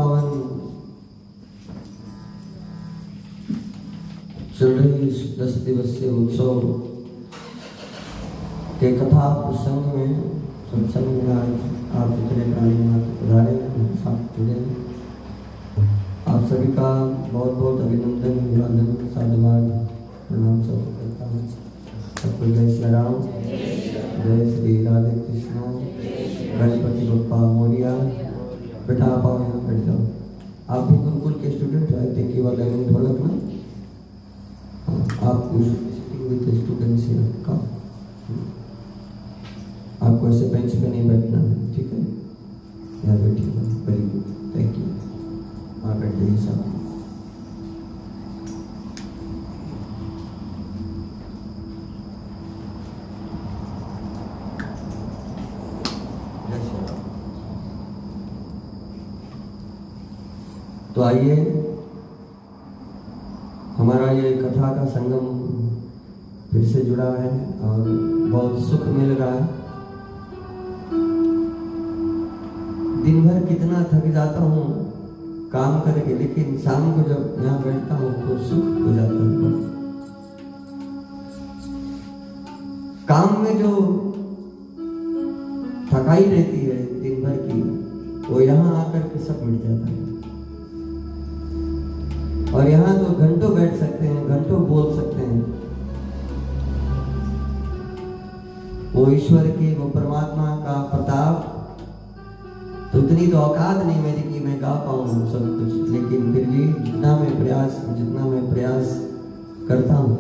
पावन चल रही इस 10 दिवसीय उत्सव के कथा प्रसंग में सत्संग में आज आप जितने प्राणी पधारे उनके साथ जुड़े, आप सभी का बहुत बहुत अभिनंदन, अभिवादन, साधुवाद, प्रणाम सब करता हूँ। सबको जय श्री राम, जय श्री राधे कृष्ण, गणपति बप्पा मोरिया। बेटा आप आओ, यहाँ बैठ जाओ। आप भी गुरुकुल के स्टूडेंट हो, I think you are learning dholak ना? आप sitting with students here, come. आपको ऐसे बेंच पे नहीं बैठना है, ठीक है? यहाँ बैठिएगा। Very good, thank you. आप बैठ जाइए साहब। तो आइए, हमारा ये कथा का संगम फिर से जुड़ा है और बहुत सुख मिल रहा है। दिन भर कितना थक जाता हूँ काम करके, लेकिन शाम को जब यहाँ बैठता हूँ तो सुख हो जाता है। काम में जो थकाई रहती है दिन भर की, वो यहाँ आकर के सब मिट जाता है। और यहाँ तो घंटों बैठ सकते हैं, घंटों बोल सकते हैं। वो ईश्वर की, वो परमात्मा का प्रताप, तो उतनी तो औकात नहीं मेरी कि मैं गा पाऊँ सब कुछ, लेकिन फिर भी जितना मैं प्रयास करता हूँ,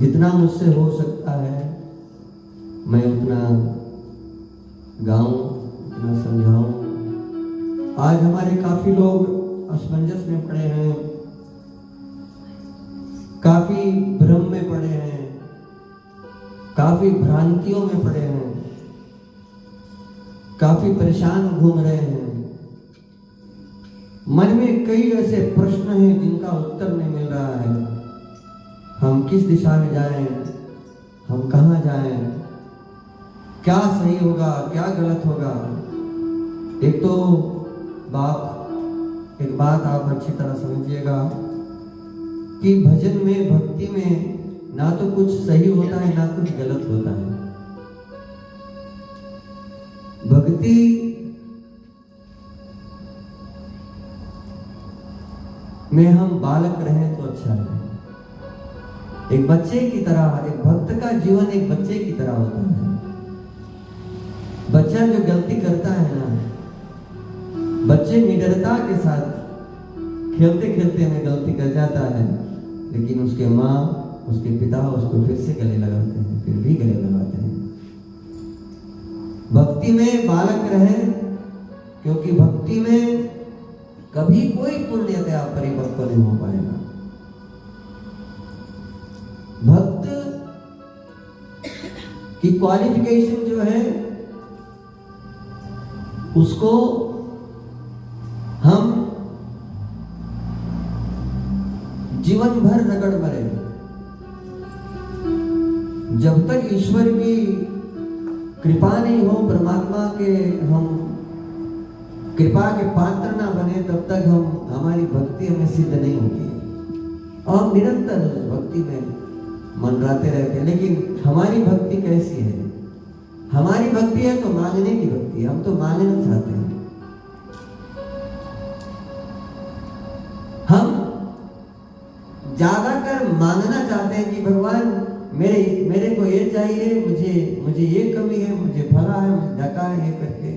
जितना मुझसे हो सकता है मैं उतना गाऊं, उतना समझाऊं। आज हमारे काफी लोग असमंजस में पड़े हैं, काफी भ्रम में पड़े हैं, काफी भ्रांतियों में पड़े हैं, काफी परेशान घूम रहे हैं। मन में कई ऐसे प्रश्न हैं जिनका उत्तर नहीं मिल रहा है। हम किस दिशा में जाएं, हम कहां जाएं, क्या सही होगा, क्या गलत होगा। एक बात आप अच्छी तरह समझिएगा कि भजन में, भक्ति में ना तो कुछ सही होता है ना कुछ गलत होता है। भक्ति में हम बालक रहें तो अच्छा है। एक बच्चे की तरह, एक भक्त का जीवन एक बच्चे की तरह होता है। बच्चा जो गलती करता है ना, बच्चे निडरता के साथ खेलते खेलते में गलती कर जाता है, लेकिन उसके माँ, उसके पिता उसको फिर से गले लगाते हैं, फिर भी गले लगाते हैं। भक्ति में बालक रहे, क्योंकि भक्ति में कभी कोई पूर्णतया परिपक्व नहीं हो पाएगा। भक्त की क्वालिफिकेशन जो है उसको हम जीवन भर रगड़ मरे। जब तक ईश्वर की कृपा नहीं हो, परमात्मा के हम कृपा के पात्र ना बने, तब तक हमारी भक्ति हमें सिद्ध नहीं होती। और निरंतर भक्ति में मनराते रहते हैं। लेकिन हमारी भक्ति कैसी है? हमारी भक्ति है तो मांगने की भक्ति, हम तो मांगना चाहते हैं। हम ज्यादातर मांगना चाहते हैं कि भगवान मेरे को ये चाहिए, मुझे ये कमी है, मुझे फला है, मुझे ढका है, ये करके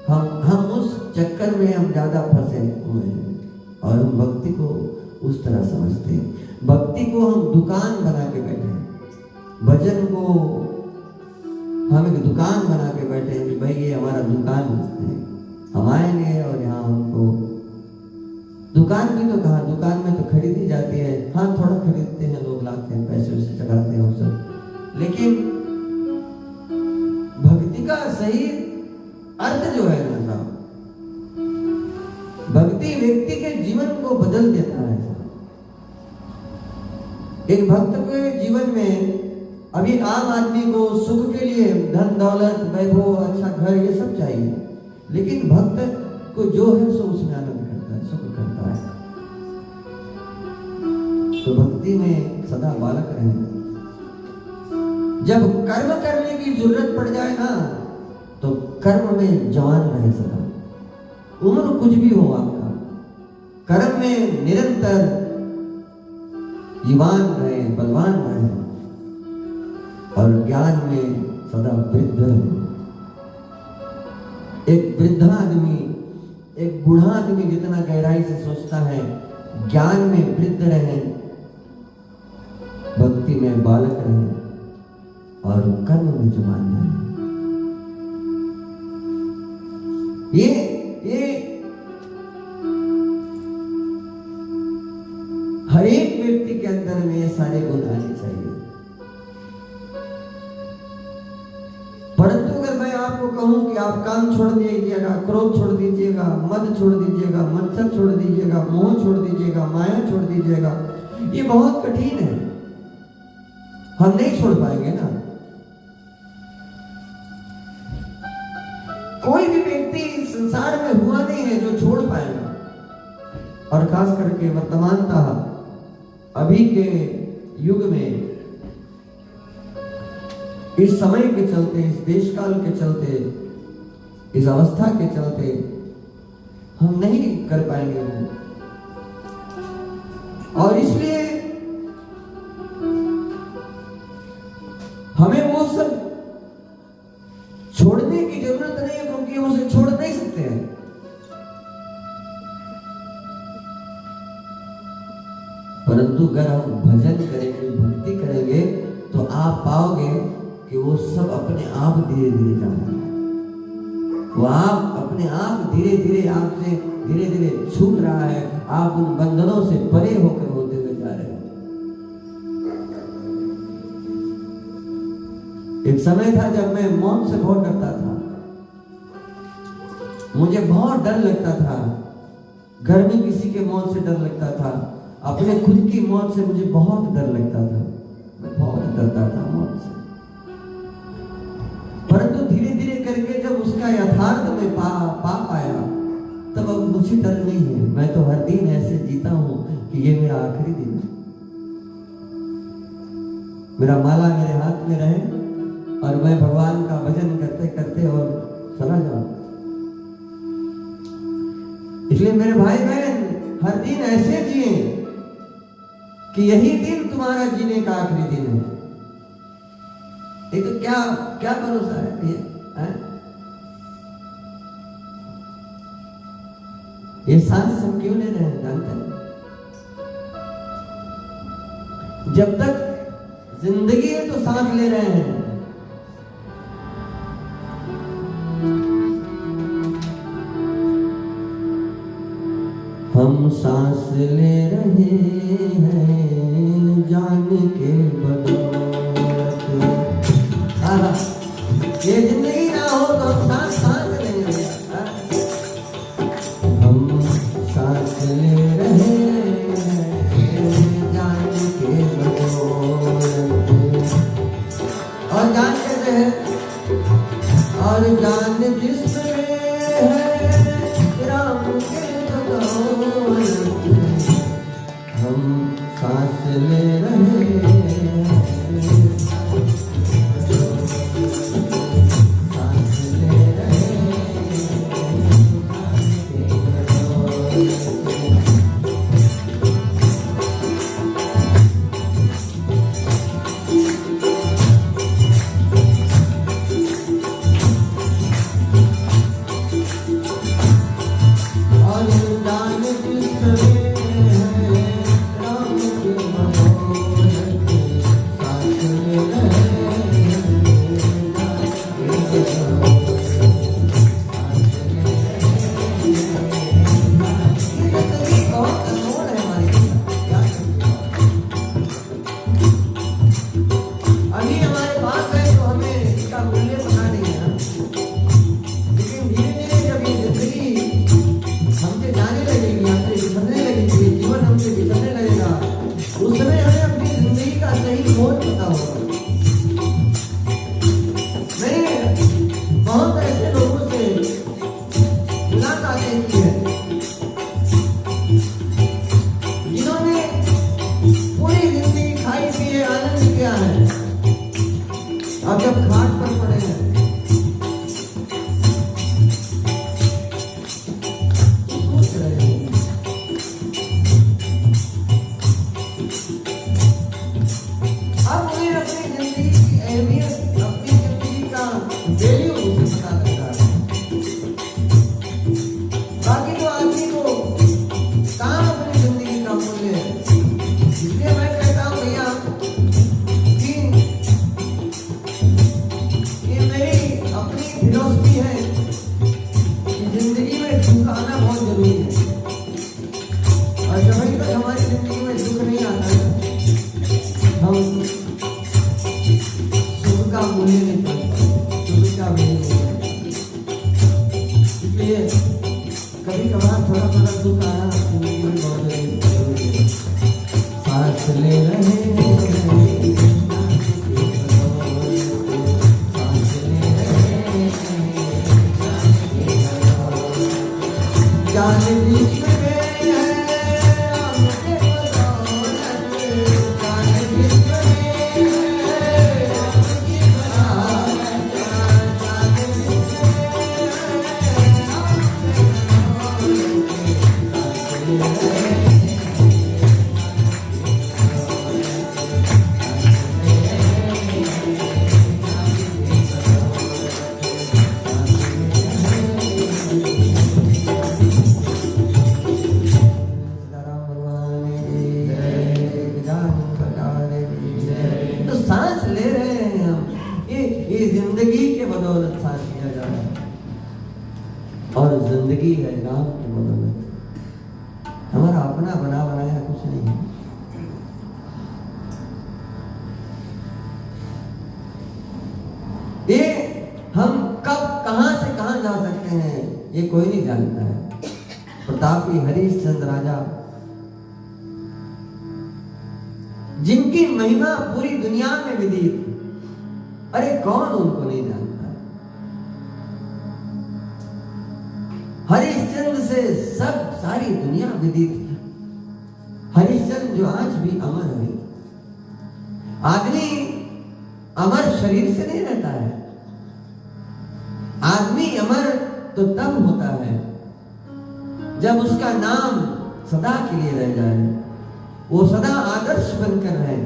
हम उस चक्कर में हम ज्यादा फंसे हुए हैं। और हम भक्ति को उस तरह समझते हैं। भक्ति को हम दुकान बना के बैठे हैं, भजन को हम एक दुकान बना के बैठे हैं कि भाई ये हमारा दुकान है, हम आएंगे और यहाँ हमको दुकान भी तो कहा, दुकान में तो खरीदी जाती है। हाँ, थोड़ा खरीदते हैं लोग, लाते हैं, पैसे उसे चढ़ाते हैं और सब। लेकिन भक्ति का सही अर्थ जो है ना साहब, भक्ति व्यक्ति के जीवन को बदल देता है। एक भक्त के जीवन में, अभी आम आदमी को सुख के लिए धन दौलत, वैभव, अच्छा घर, ये सब चाहिए, लेकिन भक्त को जो है सो उसमें आनंद करता है, सुख करता है। तो भक्ति में सदा बालक रहे। जब कर्म करने की जरूरत पड़ जाए ना, तो कर्म में जवान रहे सदा। उम्र कुछ भी हो आपका, कर्म में निरंतर युवान रहे, बलवान रहे, और ज्ञान में सदा वृद्ध रहे। एक वृद्धा आदमी, एक बूढ़ा आदमी जितना गहराई से सोचता है, ज्ञान में वृद्ध रहे, भक्ति में बालक रहे, और कर्म में जवान रहे। ये हर एक व्यक्ति के अंदर में ये सारे गुण आने चाहिए। परंतु अगर मैं आपको कहूं कि आप काम छोड़ दीजिएगा, क्रोध छोड़ दीजिएगा, मद छोड़ दीजिएगा, मत्सर छोड़ दीजिएगा, मोह छोड़ दीजिएगा, माया छोड़ दीजिएगा, ये बहुत कठिन है, हम नहीं छोड़ पाएंगे ना। कोई भी व्यक्ति संसार में हुआ नहीं है जो छोड़ पाएगा। और खास करके वर्तमानतः अभी के युग में, इस समय के चलते, इस देश काल के चलते, इस अवस्था के चलते हम नहीं कर पाएंगे वो। और इसलिए हमें वो सब छोड़ने की जरूरत नहीं है, क्योंकि हम उसे छोड़ नहीं सकते हैं। परंतु अगर हम भजन करेंगे, भक्ति करेंगे, तो आप पाओगे कि वो सब अपने आप धीरे धीरे जाएंगे। वो आप अपने आप धीरे धीरे आपसे धीरे धीरे छूट रहा है, आप उन बंधनों से परे होकर होते हुए जा रहे हो। एक समय था जब मैं मौत से बहुत डरता था, मुझे बहुत डर लगता था, घर में किसी के मौत से डर लगता था, अपने खुद की मौत से मुझे बहुत डर लगता था, मैं बहुत डरता था मौत से। परंतु धीरे धीरे करके जब उसका यथार्थ में पा पाया, तब अब मुझे डर नहीं है। मैं तो हर दिन ऐसे जीता हूं कि ये मेरा आखिरी दिन है, मेरा माला मेरे हाथ में रहे और मैं भगवान का भजन करते करते और चला जाऊं। इसलिए मेरे भाई बहन, हर दिन ऐसे जिए कि यही दिन तुम्हारा जीने का आखिरी दिन है। ये तो क्या भरोसा है ये सांस हम क्यों ले रहे हैं जानते हैं? जब तक जिंदगी है तो सांस ले रहे हैं। हम सांस ले रहे हैं जान के बदौलत। ये जिंदगी ना हो तो हम सांस लेंगे। हम सांस ले रहे हैं जान के बदौलत। और जान कैसे है? और जान जिसमें है राम के बदौलत। हम सांस ले रहे हैं हमसे जाने लगेगी, हमसे बिछड़ने लगेगी। होती है, जिन्होंने पूरी जिंदगी खाई पिए आनंद किया है, अब जब घाट पर पड़े हैं सोच रहे हैं अब उन्हें अपनी जिंदगी की अहमियत, अपनी जिंदगी का वैल्यू उसे पता लगता है। बाकी तो आदमी को कहाँ अपनी जिंदगी का मूल्य है। इसलिए मैं कहता हूँ भैया कि ये मेरी अपनी फिलॉसफी है कि जिंदगी में दुख आना बहुत जरूरी है, और जब तक हमारी जिंदगी में दुख नहीं आता है हम सुख का मूल्य नहीं समझ, सुख का मूल्य नहीं समझ। इसलिए कभी कभार थोड़ा थोड़ा दुख आना जिंदगी में बहुत जरूरी है। सांस ले रहे हैं, सांस ले रहे हैं, जान बीच में है आपके बदौलत, जान बीच में है आपकी बदौलत, जान बीच में है आपके बदौलत। तो सांस ले रहे हैं हम, ये जिंदगी के बदौलत सांस लिया जा रहा है, और जिंदगी है राम के बदौलत। हमारा अपना बना बनाया कुछ नहीं है। ये हम कब कहां से कहां जा सकते हैं ये कोई नहीं जानता है। प्रतापी हरिश्चंद्र राजा, जिनकी महिमा पूरी दुनिया में विदित, अरे कौन उनको नहीं जानता। हरिश्चंद्र से सब सारी दुनिया विदित है। हरिश्चंद्र जो आज भी अमर है। आदमी अमर शरीर से नहीं रहता है, आदमी अमर तो तब होता है जब उसका नाम सदा के लिए रह जाए, वो सदा आदर्श बनकर रहे,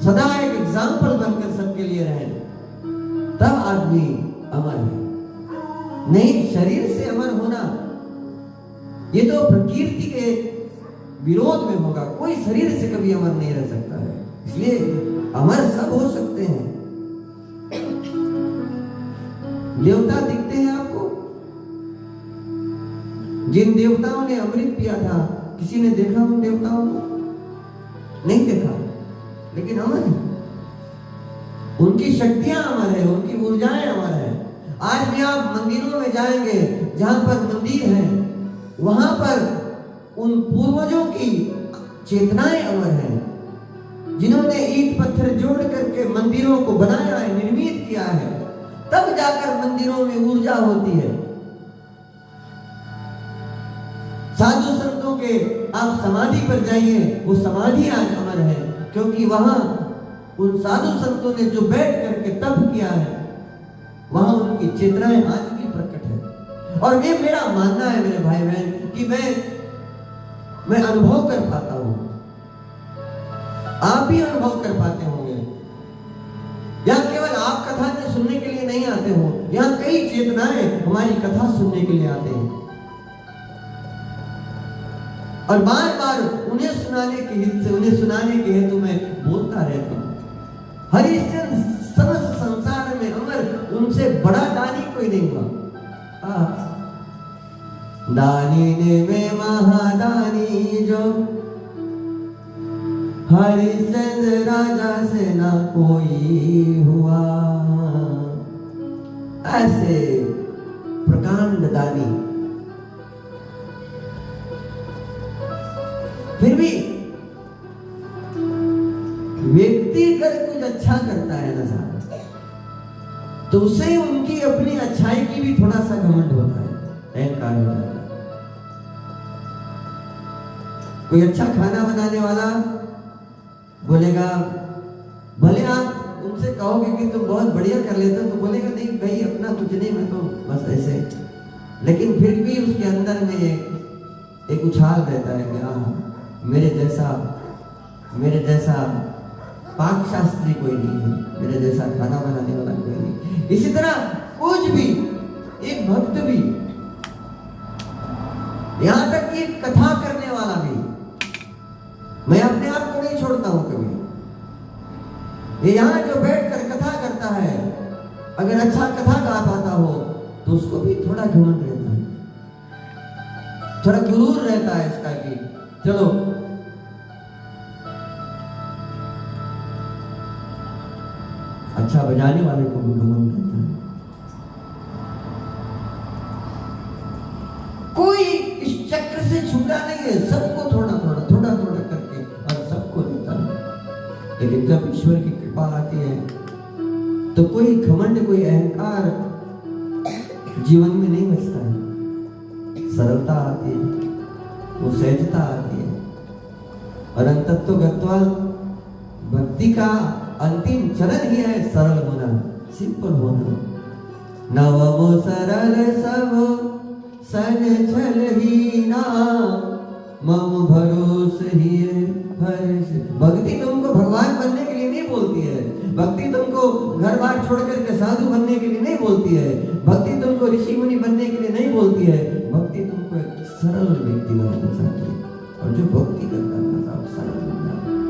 सदा एक एग्जाम्पल बनकर सबके लिए रहे, तब आदमी अमर है। नहीं शरीर से अमर होना ये तो प्रकृति के विरोध में होगा, कोई शरीर से कभी अमर नहीं रह सकता है। इसलिए अमर सब हो सकते हैं। देवता दिखते हैं आपको, जिन देवताओं ने अमृत पिया था किसी ने देखा उन देवताओं को? नहीं देखा, लेकिन अमर है। उनकी शक्तियां अमर है, उनकी ऊर्जाएं अमर है। आज भी आप मंदिरों में जाएंगे, जहां पर मंदिर है वहां पर उन पूर्वजों की चेतनाएं अमर है, जिन्होंने ईंट पत्थर जोड़ करके मंदिरों को बनाया है, निर्मित किया है, तब जाकर मंदिरों में ऊर्जा होती है। साधु संतों के आप समाधि पर जाइए, वो समाधि आज अमर है, क्योंकि वहां उन साधु संतों ने जो बैठ करके तप किया है, वहां उनकी चेतनाएं आज भी प्रकट है। और ये मेरा मानना है मेरे भाई बहन कि मैं अनुभव कर पाता हूं, आप भी अनुभव कर पाते होंगे। यहाँ केवल आप कथा सुनने के लिए नहीं आते हो, यहाँ कई चेतनाएं हमारी कथा सुनने के लिए आते हैं, और बार बार उन्हें सुनाने के हेतु मैं बोलता रहता हूं। हरिश्चंद्र समस्त संसार में अमर, उनसे बड़ा दानी कोई नहीं हुआ। दानी ने में महादानी जो, हरिश्चंद्र राजा से ना कोई हुआ। ऐसे प्रकांड दानी, फिर भी व्यक्ति अगर कुछ अच्छा करता है ना साहब, तो उसे उनकी अपनी अच्छाई की भी थोड़ा सा घमंड होता है, अहंकार होता है। कोई अच्छा खाना बनाने वाला बोलेगा, भले आप उनसे कहोगे कि तुम बहुत बढ़िया कर लेते हो, तो बोलेगा नहीं भाई अपना कुछ नहीं, मैं तो बस ऐसे। लेकिन फिर भी उसके अंदर में एक उछाल रहता है कि हाँ मेरे जैसा पाक शास्त्री कोई नहीं है, मेरे जैसा खाना बनाने वाला कोई नहीं। इसी तरह कुछ भी, एक भक्त भी, यहां तक कि कथा करने वाला भी, मैं अपने आप को नहीं छोड़ता हूं कभी। ये यहां जो बैठकर कथा करता है, अगर अच्छा कथा गा पाता हो तो उसको भी थोड़ा घमंड रहता है, थोड़ा गुरूर रहता है इसका कि चलो अच्छा बजाने वाले को भी घमंड रहता है। कोई इस चक्र से छूटा नहीं है, सबको थोड़ा थोड़ा करके और सबको देता है। लेकिन जब ईश्वर की कृपा आती है तो कोई घमंड, कोई अहंकार जीवन में नहीं बचता है। सरलता आती है, वो सहजता आती है, और अंतत्व गत्वा भक्ति का अंतिम चरण ही है सरल होना, सिंपल होना। नवमो सरल सब सन छल ही ना, मम भरोस ही हर्ष। भक्ति तुमको भगवान बनने के लिए नहीं बोलती है, भक्ति तुमको घर बार छोड़ करके साधु बनने के लिए नहीं बोलती है, भक्ति तुमको ऋषि मुनि बनने के लिए नहीं बोलती है। भक्ति तुमको एक सरल व्यक्ति बनाना चाहती है, और जो भक्ति करता है सरल बन जाता है।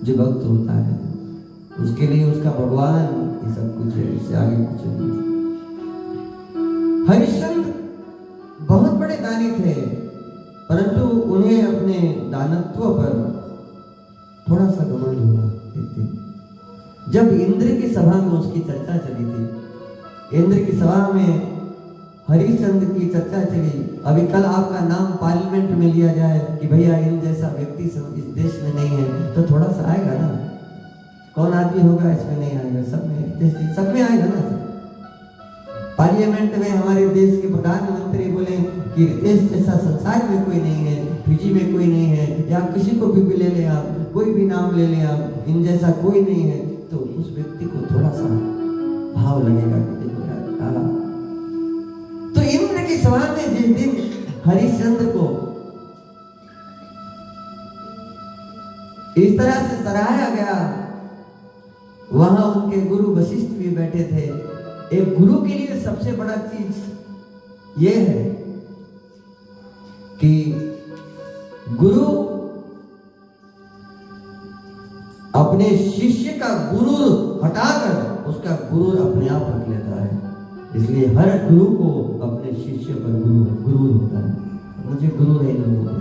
जो भक्त होता है उसके लिए उसका भगवान ये सब कुछ है, इससे आगे कुछ नहीं। हरिश्चंद्र बहुत बड़े दानी थे, परंतु उन्हें अपने दानत्व पर थोड़ा सा घमंड हुआ एक दिन, जब इंद्र की सभा में उसकी चर्चा चली थी। इंद्र की सभा में हरिश्चंद्र की चर्चा चली। अभी कल आपका नाम पार्लियामेंट में लिया जाए कि भैया इन जैसा व्यक्ति इस देश में नहीं है, तो थोड़ा सा आएगा ना। कौन आदमी होगा इसमें नहीं आएगा, सब में आएगा ना। पार्लियामेंट में हमारे देश के प्रधानमंत्री बोले कि देश जैसा संसार में कोई नहीं है, फिजी में कोई नहीं है, या किसी को भी ले ले आप, कोई भी नाम ले ले आप, इन जैसा कोई नहीं है, तो उस व्यक्ति को थोड़ा सा भाव लगेगा कि देखो यार। तो इंद्र की सभा में जिस दिन हरिश्चंद्र को इस तरह से सराहा गया, वहां उनके गुरु वशिष्ठ भी बैठे थे। एक गुरु के लिए सबसे बड़ा चीज यह है कि गुरु अपने शिष्य का गुरु हटाकर उसका गुरु अपने आप रख लेता है। इसलिए हर गुरु को अपने शिष्य पर गुरु होता है। मुझे गुरु नहीं लगता।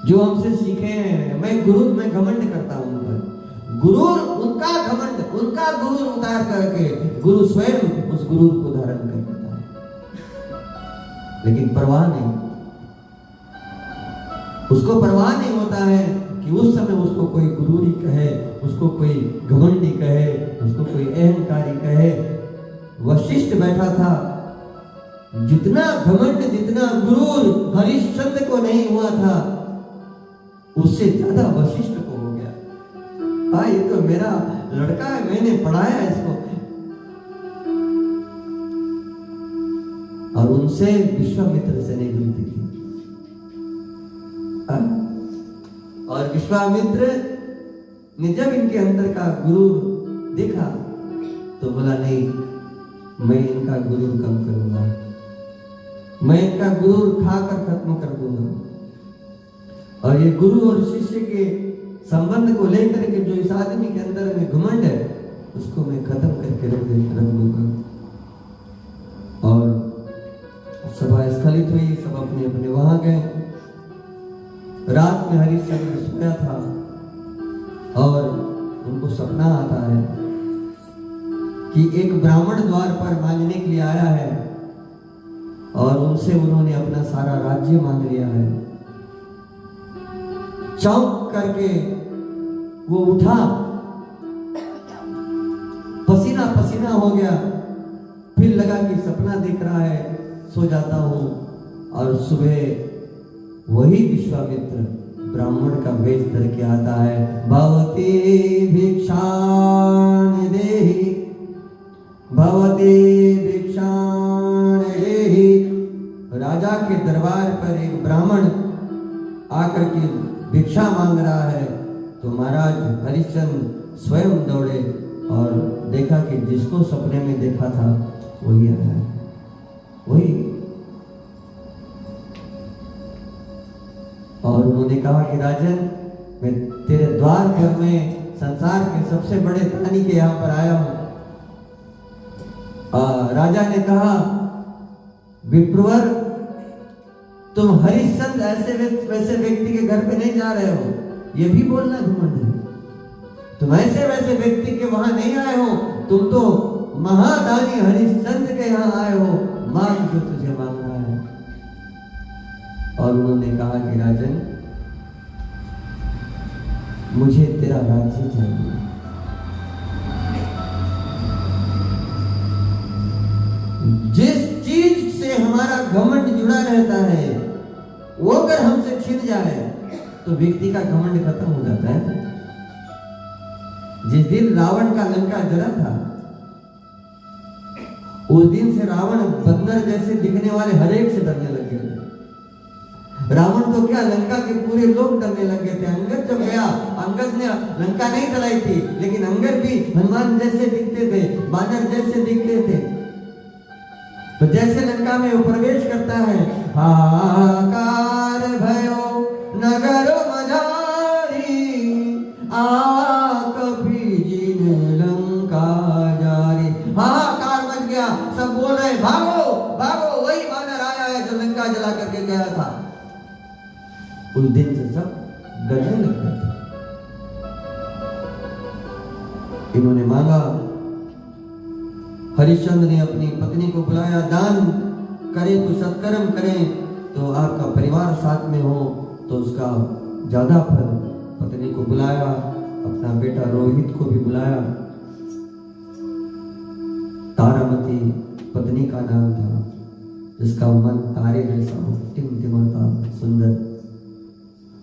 जो हमसे सीखे हैं, मैं घमंड करता हूं उन पर। गुरु उनका घमंड, उनका गुरु उतार करके गुरु स्वयं उस गुरु को धारण कर लेता है, लेकिन परवाह नहीं, उसको परवाह नहीं होता है कि उस समय उसको कोई गुरूरी कहे, उसको कोई घमंडी कहे, उसको कोई अहंकारी कहे। वशिष्ठ बैठा था, जितना घमंड, जितना गुरूर हरिश्चंद्र को नहीं हुआ था, उससे ज्यादा वशिष्ठ को हो गया। ये तो मेरा लड़का है, मैंने पढ़ाया इसको। और उनसे विश्वामित्र से नहीं मिलती थी। और विश्वामित्र ने जब इनके अंदर का गुरु देखा तो बोला नहीं, मैं इनका गुरु कम करूंगा, मैं इनका गुरु खाकर खत्म कर दूंगा। और ये गुरु और शिष्य के संबंध को लेकर के जो इस आदमी के अंदर में घमंड है, उसको मैं खत्म करके रख दूंगा। और सभा स्खलित हुई, सब अपने अपने वहां गए। रात में हरिश्चंद्र सोया था और उनको सपना आता है कि एक ब्राह्मण द्वार पर मांगने के लिए आया है और उनसे उन्होंने अपना सारा राज्य मांग लिया है। चौंक करके वो उठा, पसीना पसीना हो गया, फिर लगा कि सपना दिख रहा है, सो जाता हूं। और सुबह वही विश्वामित्र ब्राह्मण का वेश धर के आता है। भवती भिक्षान देहि, भवती भिक्षान देहि। राजा के दरबार पर एक ब्राह्मण आकर के भिक्षा मांग रहा है, तो महाराज हरिश्चंद्र स्वयं दौड़े और देखा कि जिसको सपने में देखा था वही आया है, वही। और उन्होंने कहा कि राजन, मैं तेरे द्वार पर में संसार के सबसे बड़े धनी के यहाँ पर आया हूं। राजा ने कहा, विप्रवर, तुम हरिश्चंद्र ऐसे वैसे व्यक्ति के घर पे नहीं जा रहे हो, ये भी बोलना घमंड है। तुम ऐसे वैसे व्यक्ति के वहां नहीं आए हो, तुम तो महादानी हरिश्चंद्र के यहाँ आए हो, मांग जो तुझे मांगना है। और उन्होंने कहा कि राजन, मुझे तेरा राज्य चाहिए। जिस चीज से हमारा घमंड जुड़ा रहता है वो अगर हमसे छिन जाए तो व्यक्ति का घमंड खत्म हो जाता है। जिस दिन रावण का लंका जला था, उस दिन से रावण बंदर जैसे दिखने वाले हर एक से डरने लग गए। रावण तो क्या, लंका के पूरे लोग डरने लग गए थे। अंगद जब गया, अंगद ने लंका नहीं जलाई थी, लेकिन अंगद भी हनुमान जैसे दिखते थे, बानर जैसे दिखते थे। तो जैसे लंका में वो प्रवेश करता है, हाहाकार भयो नगर मझारी, कभी जिन लंका जारी। हाहाकार मच गया, सब बोल रहे भागो भागो, वही बानर आया है जो लंका जला करके गया था। उस दिन से सब डरने लग गए थे। इन्होंने मांगा, हरिश्चंद्र ने अपनी पत्नी को बुलाया, दान करें तो सत्कर्म करें तो आपका परिवार साथ में हो तो उसका ज्यादा फल। पत्नी को बुलाया, अपना बेटा रोहित को भी बुलाया। तारामती पत्नी का नाम था, जिसका मन तारे जैसा हो, टिमटिमाता सुंदर।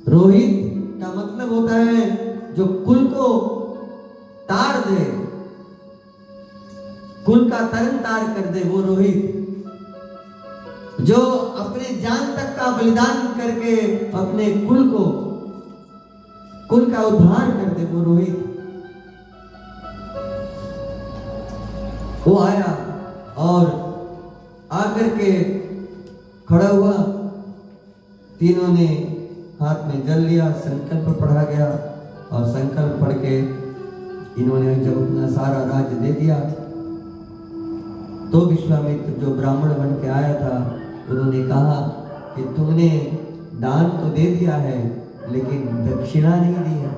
रोहित का मतलब होता है जो कुल को तार दे, कुल का तरन तार कर दे, वो रोहित। जो अपने जान तक का बलिदान करके अपने कुल का उद्धार कर दे, वो रोहित। वो आया और आकर के खड़ा हुआ। तीनों ने हाथ में जल लिया, संकल्प पढ़ा गया और संकल्प पढ़ के इन्होंने जब अपना सारा राज्य दे दिया तो विश्वामित्र जो ब्राह्मण बन के आया था, उन्होंने कहा कि तुमने दान तो दे दिया है लेकिन दक्षिणा नहीं दी है।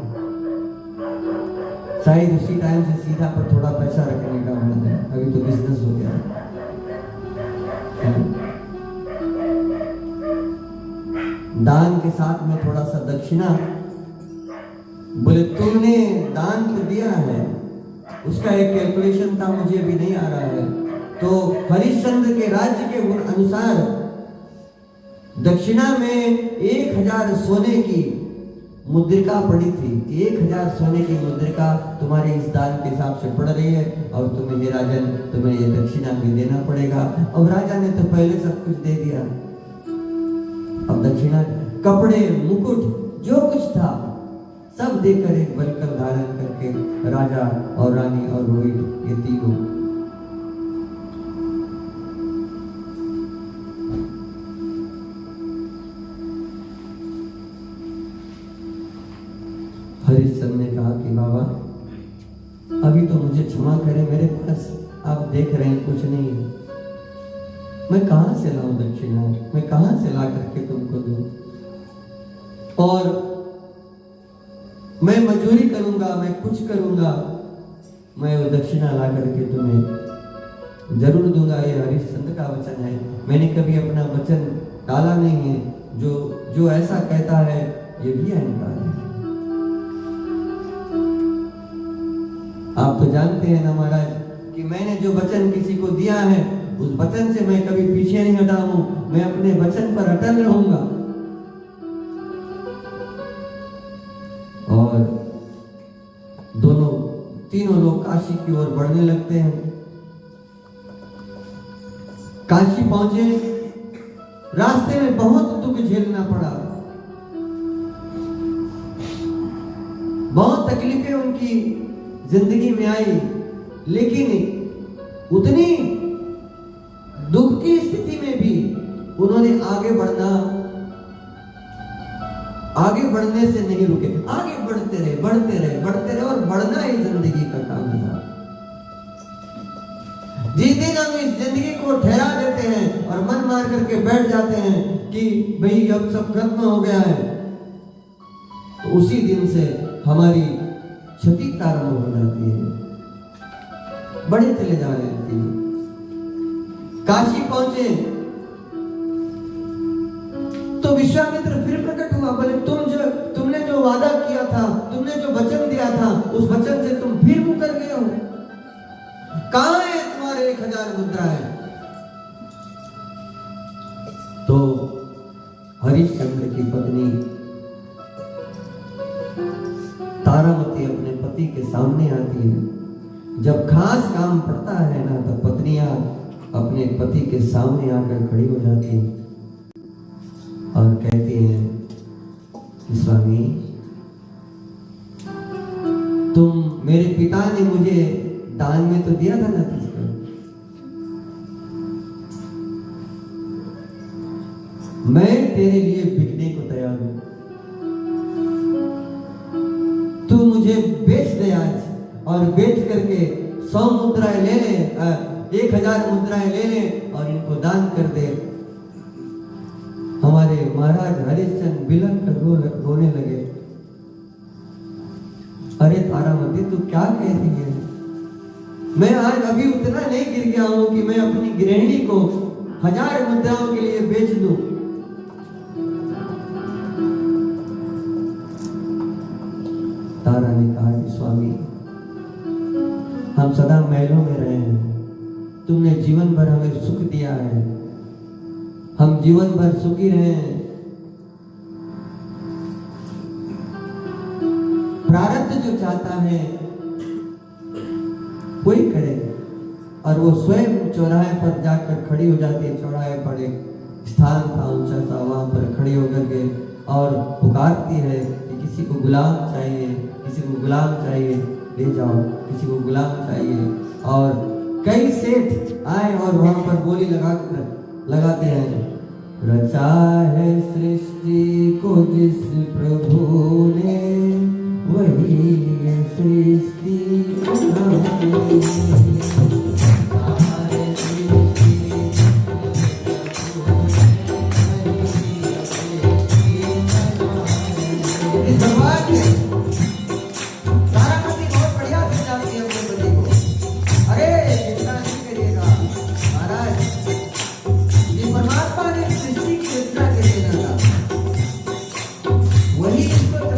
शायद उसी टाइम से सीधा पर थोड़ा पैसा रखने का मन है, अभी तो बिजनेस हो गया। दान के साथ में थोड़ा सा दक्षिणा। बोले तुमने दान तो दिया है, उसका एक कैलकुलेशन था, मुझे भी नहीं आ रहा है। तो हरिश्चंद्र के राज्य के अनुसार दक्षिणा में 1000 सोने की मुद्रिका पड़ी थी कि 1000 सोने की मुद्रिका तुम्हारे इस दान के हिसाब से पड़ रही है और तुम्हें ये राजन, तुम्हें ये दक्षिणा भी देना पड़ेगा। अब राजा ने तो पहले सब कुछ दे दिया, अब दक्षिणा, कपड़े, मुकुट, जो कुछ था सब देकर एक वल्कल धारण करके राजा और रानी और रोहित ये तीनों हरिश्चंद्र ने कहा कि बाबा अभी तो मुझे क्षमा करें, मेरे पास आप देख रहे हैं कुछ नहीं है, मैं कहां से लाऊं दक्षिणा, मैं कहां से ला करके तुमको दूं, और मैं मजूरी करूंगा, मैं कुछ करूंगा, मैं वो दक्षिणा ला करके तुम्हें जरूर दूंगा। ये हरिश्चंद्र का वचन है, मैंने कभी अपना वचन टाला नहीं है। जो ऐसा कहता है ये भी अहंकार है। आप तो जानते हैं ना महाराज कि मैंने जो वचन किसी को दिया है उस वचन से मैं कभी पीछे नहीं हटा हूं, मैं अपने वचन पर अटल रहूंगा। और तीनों लोग काशी की ओर बढ़ने लगते हैं। काशी पहुंचे, रास्ते में बहुत दुख झेलना पड़ा, बहुत तकलीफें उनकी जिंदगी में आई, लेकिन उतनी दुख की स्थिति में भी उन्होंने आगे बढ़ने से नहीं रुके, आगे बढ़ते रहे और बढ़ना ही जिंदगी का काम था। जिस दिन हम इस जिंदगी को ठहरा देते हैं और मन मार करके बैठ जाते हैं कि भाई अब सब खत्म हो गया है, तो उसी दिन से हमारी क्षति प्रारंभ हो जाती है, बड़े चले जा रहे हैं। काशी पहुंचे तो विश्वामित्र फिर प्रकट हुआ, बोले तुमने जो वादा किया था, तुमने जो वचन दिया था, उस वचन से तुम फिर मुकर गए हो। कहां है तुम्हारे 1000 मुद्राएं? तो हरिश्चंद्र की पत्नी तारामती अपने पति के सामने आती है। जब खास काम पड़ता है ना, तो पत्नियां अपने पति के सामने आकर खड़ी हो जाती हैं और कहती हैं कि स्वामी, तुम, मेरे पिता ने मुझे दान में तो दिया था ना तुझको, मैं तेरे लिए बिकने को तैयार हूं, तू मुझे बेच दे आज, और बेच करके 100 मुद्राएं ले ले, 1000 मुद्राएं ले ले और इनको दान कर दे। हमारे महाराज हरिश्चंद्र बिलख कर रोने लगे। अरे तारामती, तू क्या कहती है? मैं आज अभी उतना नहीं गिर गया हूं कि मैं अपनी गृहिणी को 1000 मुद्राओं के लिए बेच दूं। तारा ने कहा कि स्वामी, हम सदा महलों में रहे हैं, तुमने जीवन भर हमें सुख दिया है, हम जीवन भर सुखी रहे हैं। प्रारब्ध जो चाहता है वही करे, और वो स्वयं चौराहे पर जाकर खड़ी हो जाती है। चौराहे पर एक स्थान था ऊंचा सा, वहां पर खड़ी होकर के और पुकारती है कि किसी को गुलाम चाहिए, किसी को गुलाम चाहिए, ले जाओ, किसी को गुलाम चाहिए। और कई सेठ आए और वहां पर बोली लगाते हैं, रचा है सृष्टि को जिस प्रभु ने, वही सृष्टि वही इसको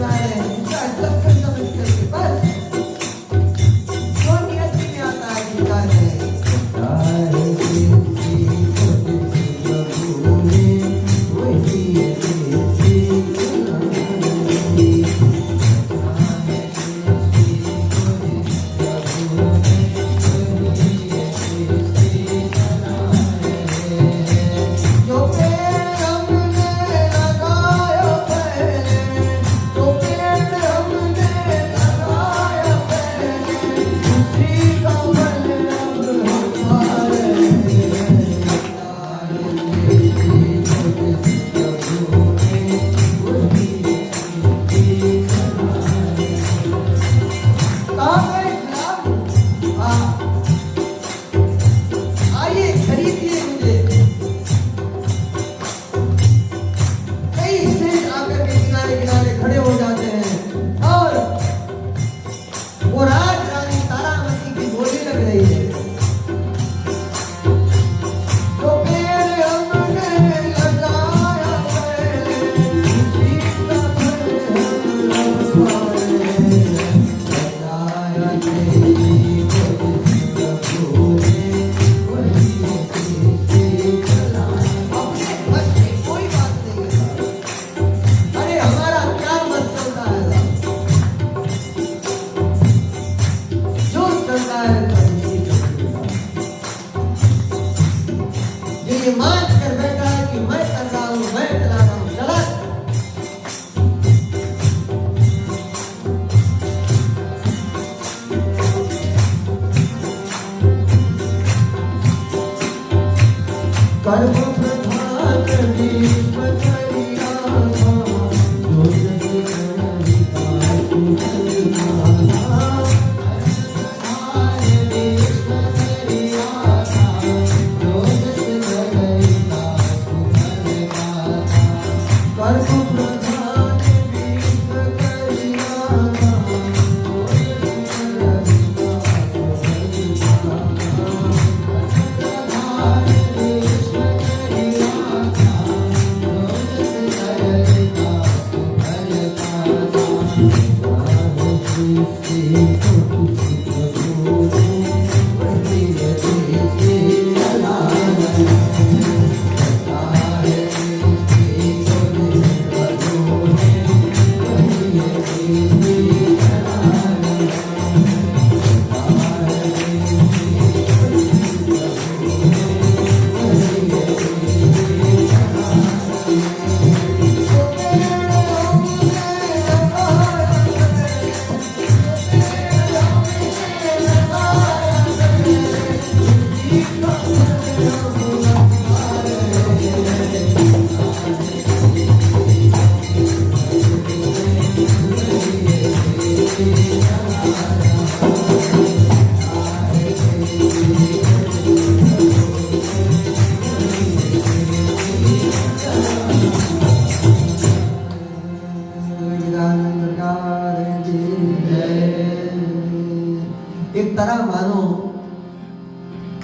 द्वारा मानो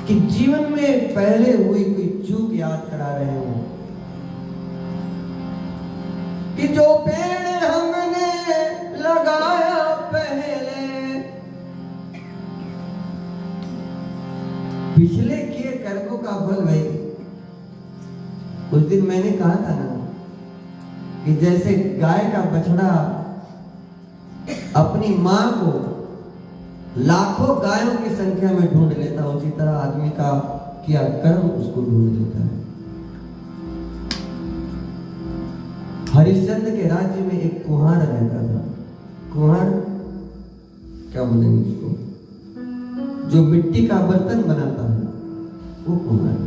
कि जीवन में पहले हुई कोई चूक याद करा रहे हो कि जो पेड़ हमने लगाया पहले, पिछले किए कर्मों का फल भाई। उस दिन मैंने कहा था ना कि जैसे गाय का बछड़ा अपनी मां को लाखों गायों की संख्या में ढूंढ लेता, उसी तरह आदमी का किया कर्म उसको ढूंढ लेता है। हरिश्चंद्र के राज्य में एक कुम्हार रहता था। कुम्हार क्या बोलेंगे उसको, जो मिट्टी का बर्तन बनाता है, वो कुम्हार।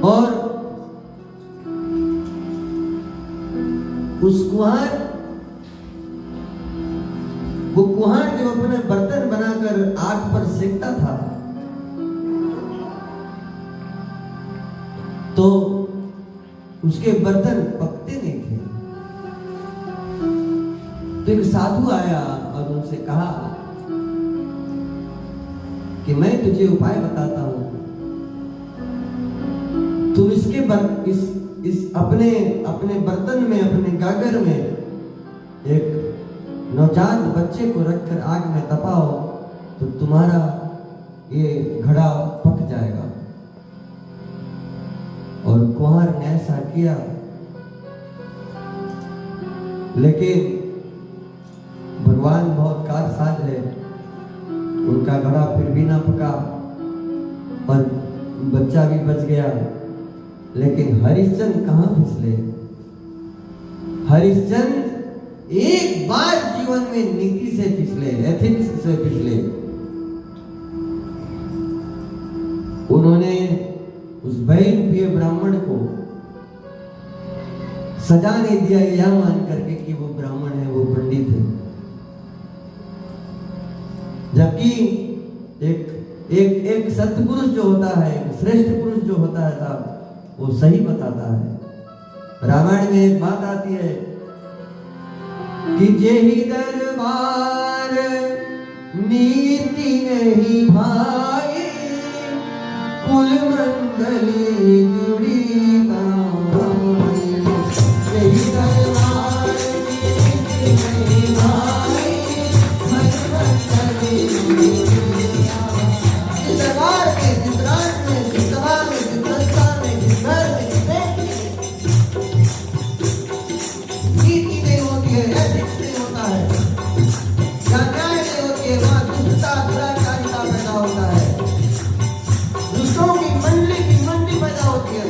और उस कुम्हार, वो कुम्हार जो अपने बर्तन बनाकर आग पर सेकता था, तो उसके बर्तन पकते नहीं थे। तो एक साधु आया और उनसे कहा कि मैं तुझे उपाय बताता हूं, तुम इसके इस अपने बर्तन में, अपने गागर में एक नवजात बच्चे को रखकर आग में तपाओ तो तुम्हारा ये घड़ा पक जाएगा। और कुम्हार ने ऐसा किया, लेकिन भगवान बहुत कारसाज है, उनका घड़ा फिर भी ना पका और बच्चा भी बच गया। लेकिन हरिश्चंद्र कहां फिसले? हरिश्चंद्र एक बार जीवन में नीति से फिसले, एथिक्स से फिसले। उन्होंने उस बहुरूपीय ब्राह्मण को सजा नहीं दिया यह मान करके कि वो ब्राह्मण है, वो पंडित है। जबकि एक सत्पुरुष जो होता है, एक श्रेष्ठ पुरुष जो होता है साहब, वो सही बताता है। रामायण में एक बात आती है कि जेहि दरबार नीति नहीं भाई, कुल मंडली जुड़ी पाई। जेहि दरबार नीति नहीं भाई, कुल मंडली जुड़ी पाई। जिस दरबार में, जिस राज में, जिस सभा में, जिस संस्था में, जिस घर में, नीति नहीं होती है, एथिक्स नहीं होता है, या न्याय नहीं होती है, वहां दुष्टता, दुराचारिता पैदा होता है, दूसरों की मंडली पैदा होती है।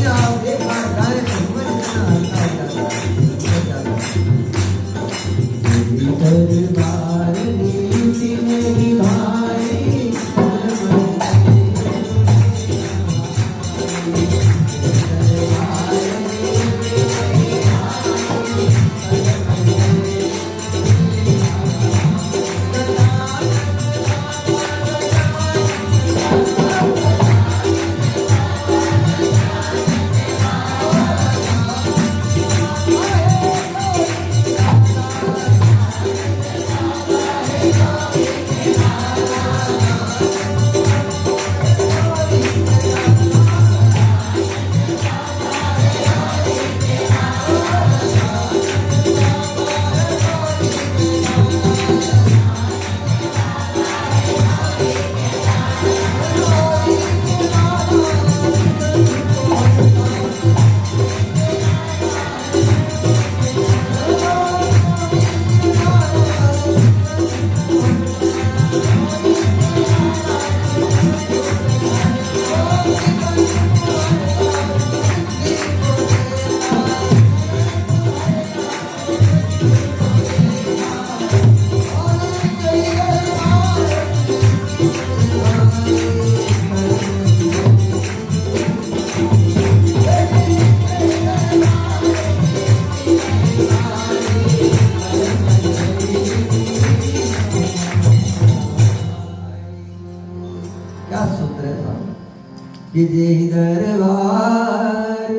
आप एक बार गाएं तो मन इतना हल्का हो जाता है। कि जे दरबार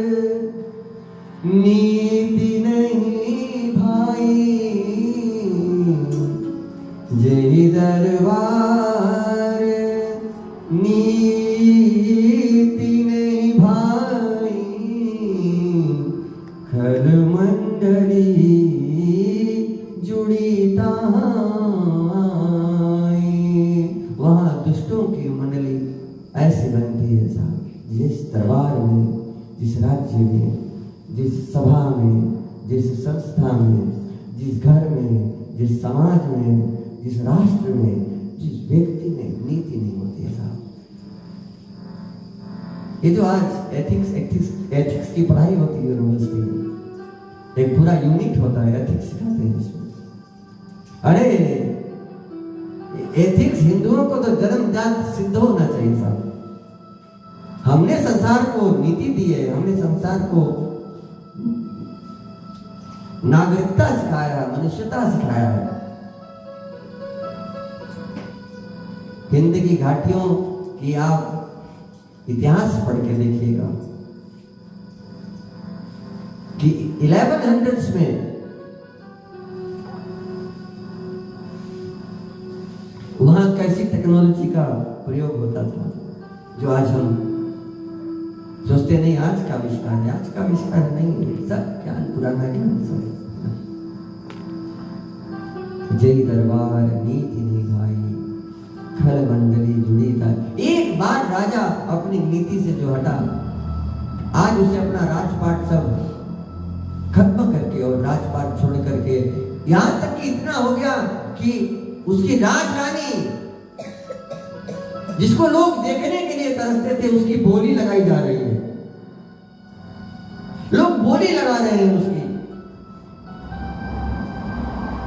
नीति नहीं भाई, जे दरबार नीति नहीं भाई, खल मंडली जुड़ी ताई। वहाँ दुष्टों की मंडली ऐसे बनती है साहब, जिस दरबार में, जिस राज्य में, जिस सभा में, जिस संस्था में, जिस घर में, जिस समाज में, जिस राष्ट्र में, जिस व्यक्ति में नीति नहीं होती है साहब। ये जो आज एथिक्स की पढ़ाई होती है यूनिवर्सिटी में, एक पूरा यूनिट होता है, एथिक्स सिखाते हैं इसमें। अरे एथिक्स हिंदुओं को तो जन्मजात सिद्ध होना चाहिए साहब। हमने संसार को नीति दी है, हमने संसार को नागरिकता सिखाया है, मनुष्यता सिखाया है। हिंद की घाटियों की आप इतिहास पढ़ के देखिएगा कि 1100s में वहां कैसी टेक्नोलॉजी का प्रयोग होता था, जो आज हम सोचते नहीं आज का आविष्कार है। आज का आविष्कार नहीं है, सब ज्ञान, पुराना ज्ञान सब। जय दरबार नीति नहीं भाई, खल मंडली जुड़ी ताई। एक बार राजा अपनी नीति से जो हटा, आज उसे अपना राजपाट सब खत्म करके और राजपाट छोड़ करके, यहां तक कि इतना हो गया कि उसकी राजरानी, जिसको लोग देखने के लिए तरसते थे, उसकी बोली लगाई जा रही है। लोग बोली लगा रहे हैं उसकी।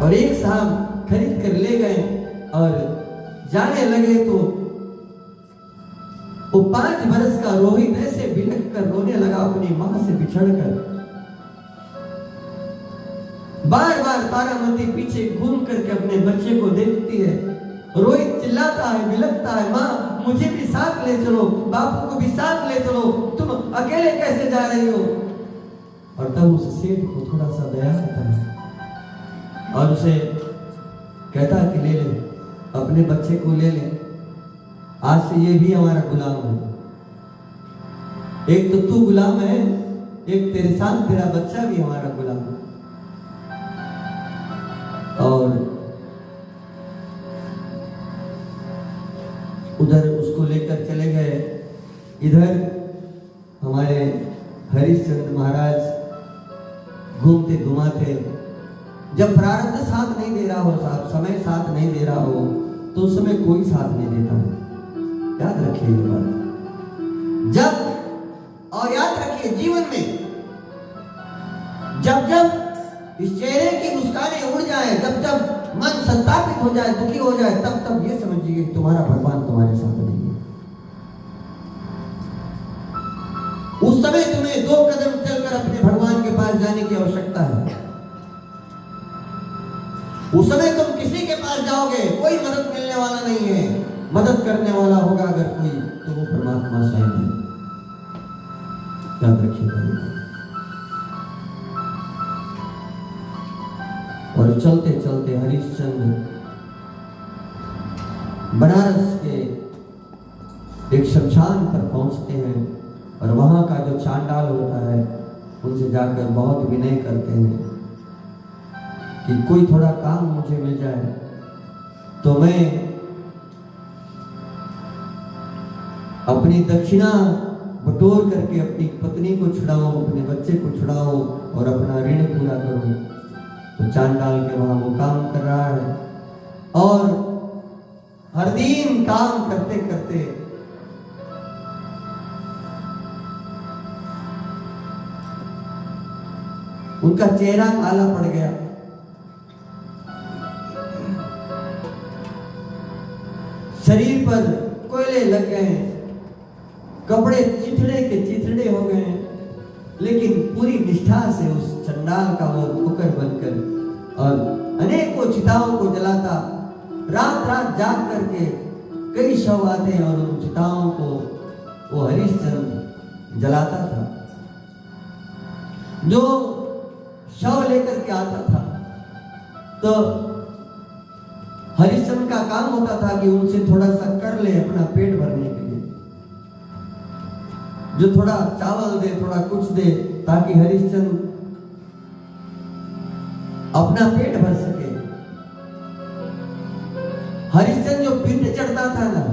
और एक साहब खरीद कर ले गए और जाने लगे तो वो 5 बरस का रोहित ऐसे बिलख कर रोने लगा अपनी मां से बिछड़कर। बार बार तारामती पीछे घूम करके अपने बच्चे को देखती है। रोहित चिल्लाता है, बिलखता है, माँ मुझे भी साथ ले चलो, बापू को भी साथ ले चलो, तुम अकेले कैसे जा रही हो। और तब उस सेठ को थोड़ा सा दया आता है और उसे कहता है कि ले ले, अपने बच्चे को ले ले, आज से ये भी हमारा गुलाम है। एक तो तू गुलाम है, एक तेरे साथ तेरा बच्चा भी हमारा गुलाम है। और उधर उसको लेकर चले गए। इधर हमारे हरिश्चंद्र महाराज घूमते घुमाते, जब प्रारब्ध साथ नहीं दे रहा हो साहब, समय साथ नहीं दे रहा हो, तो उस समय कोई साथ नहीं देता है। याद रखिए ये बात। जब, और याद रखिए जीवन में जब जब इस चेहरे की मुस्कानें उड़ जाए, जब जब मन संतापित हो जाए, दुखी हो जाए, तब तब ये समझिए कि तुम्हारा भगवान तुम्हारे साथ नहीं है। उस समय तुम्हें 2 कदम चलकर अपने भगवान के पास जाने की आवश्यकता है। उस समय तुम किसी के पास जाओगे, कोई मदद मिलने वाला नहीं है। मदद करने वाला होगा अगर कोई, तो वो परमात्मा स्वयं है। याद रखिएगा। और चलते चलते हरिश्चंद्र बनारस के एक शमशान पर पहुंचते हैं और वहां का जो चांडाल होता है उनसे जाकर बहुत विनय करते हैं कि कोई थोड़ा काम मुझे मिल जाए तो मैं अपनी दक्षिणा बटोर करके अपनी पत्नी को छुड़ाऊं, अपने बच्चे को छुड़ाऊं और अपना ऋण पूरा करूं। तो चांडाल के वहां वो काम कर रहा है और हर दिन काम करते करते उनका चेहरा काला पड़ गया। शरीर पर कोयले लग गए, कपड़े चिथड़े के चिथड़े हो गए, लेकिन पूरी निष्ठा से उस चंडाल का वो नौकर बनकर और अनेकों चिताओं को जलाता, रात रात जाग करके कई शव आते हैं और उन चिताओं को वो हरिश्चंद्र जलाता था। जो शव लेकर के आता था तो हरिश्चंद्र का काम होता था कि उनसे थोड़ा सा कर ले अपना पेट भरने के लिए, जो थोड़ा चावल दे, थोड़ा कुछ दे, ताकि हरिश्चंद्र अपना पेट भर सके। हरिश्चंद्र जो पिंड चढ़ता था ना,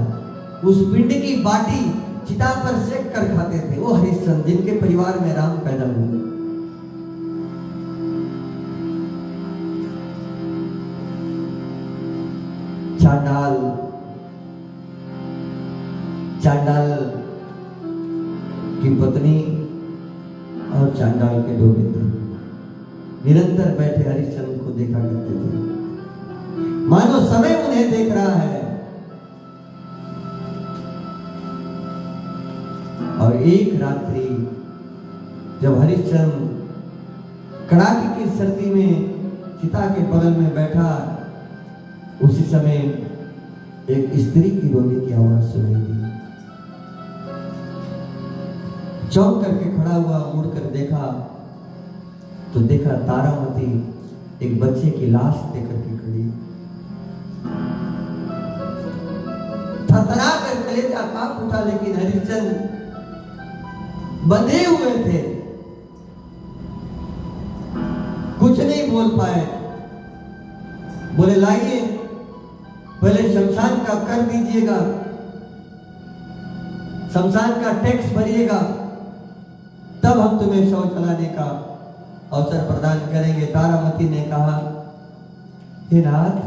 उस पिंड की बाटी चिता पर सेक कर खाते थे वो हरिश्चंद्र, जिनके परिवार में राम पैदा हुए। चांडाल की पत्नी और चांडाल के दो बेटे निरंतर बैठे हरिश्चंद्र को देखा करते थे, मानो समय उन्हें देख रहा है। और एक रात्रि जब हरिश्चंद्र कड़ाके की सर्दी में चिता के बगल में बैठा, उसी समय एक स्त्री की रोने की आवाज सुनाई दी। चौंक करके खड़ा हुआ, मुड़कर देखा तो देखा तारामती एक बच्चे की लाश लेकर के खड़ी। थरथरा कर कलेजा कांप उठा, लेकिन हरिश्चंद्र बंधे हुए थे, कुछ नहीं बोल पाए। बोले लाइए पहले शमशान का कर दीजिएगा, शमशान का टैक्स भरिएगा, तब हम तुम्हें शव जलाने का अवसर प्रदान करेंगे। तारामती ने कहा, हे नाथ,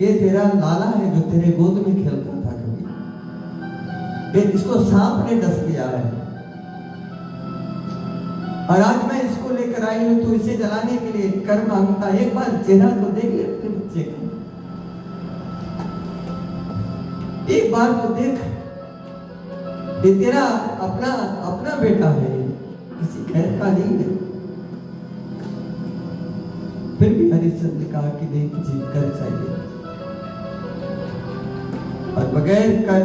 ये तेरा लाला है जो तेरे गोद में खेलता था कभी, इसको सांप ने डस लिया है और आज मैं इसको लेकर आई हूं, तो इसे जलाने के लिए कर मांगता। एक बार चेहरा तो देख ले अपने बच्चे का, एक बार तो देख, ये तेरा अपना बेटा है, किसी खैर का नहीं है। फिर भी हरिश्चंद्र ने कहा कि नहीं, मुझे कर चाहिए, और बगैर कर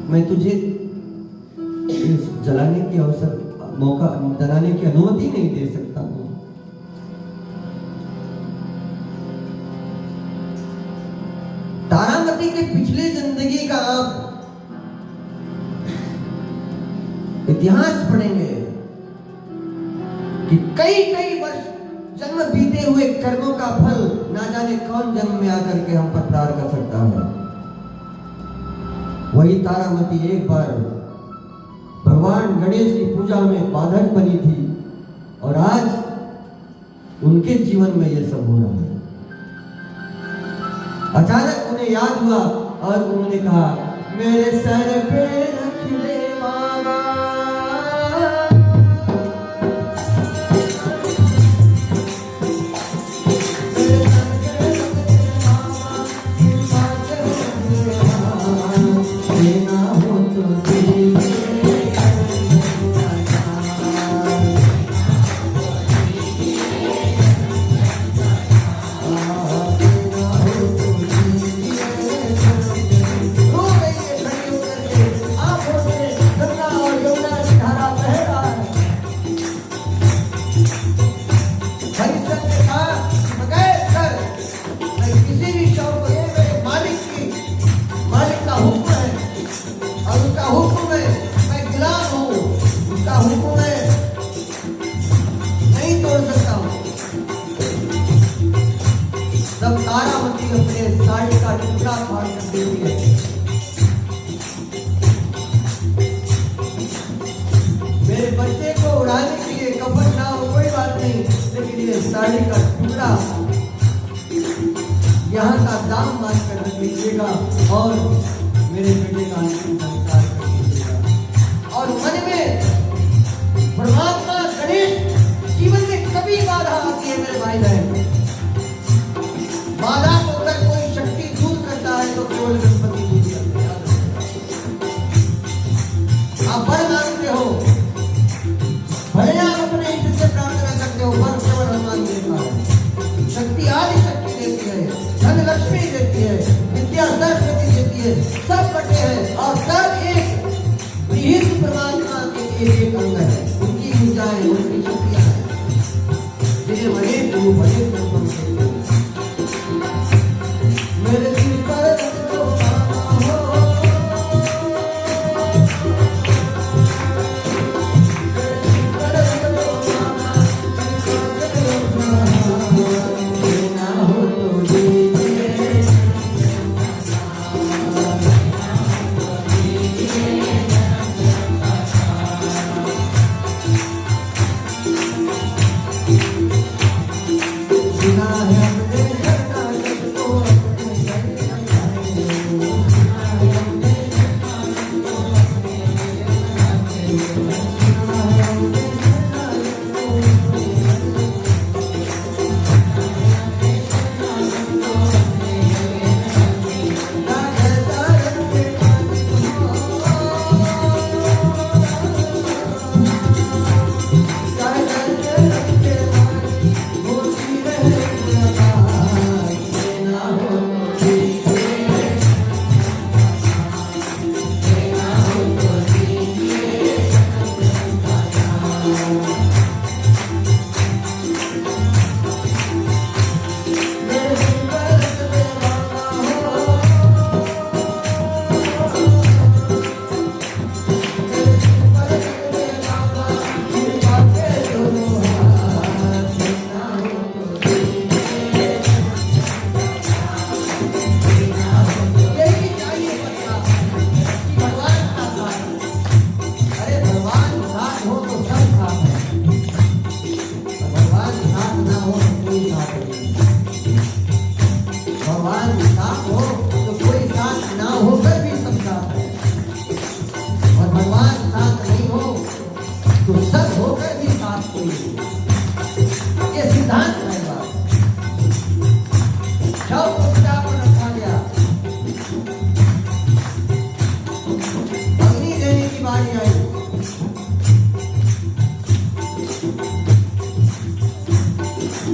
मैं तुझे जलाने की मौका जलाने की अनुमति नहीं दे सकता हूं। तारामती के पिछले जिंदगी का आप इतिहास पढ़ेंगे कि कई वर्ष जन्म बीते हुए कर्मों का फल ना जाने कौन जन्म में आकर के हम पर प्रार कर सकता है। वही तारामती एक बार भगवान गणेश की पूजा में बाधक बनी थी, और आज उनके जीवन में यह सब हो रहा है। अचानक उन्हें याद हुआ और उन्होंने कहा, मेरे सर पे रख ले बाबा, यहाँ का दाम मान कर रख लीजिएगा और मेरे बेटे का अंतिम संस्कार कर लीजिएगा। और मन में परमात्मा गणेश जीवन में कभी बाधा आती है मेरे भाई बहन, बाधा को अगर कोई शक्ति दूर करता है तो केवल गणपति दूर करते हैं। आप वर मांगते हो, भले आप अपने इष्ट से प्रार्थना करते हो, वर केवल हनुमान देता है। शक्ति आदि शक्ति देती है, धन लक्ष्मी देती है, लीजिए, सब बटे हैं और सब एक निहित परमात्मा के एक अंग है। उनकी ऊर्जाएं, उनकी शक्तियां हैं, जिन्हें अनेक रूप अनेक रंगों से मेरे दिल पर तो माना हो,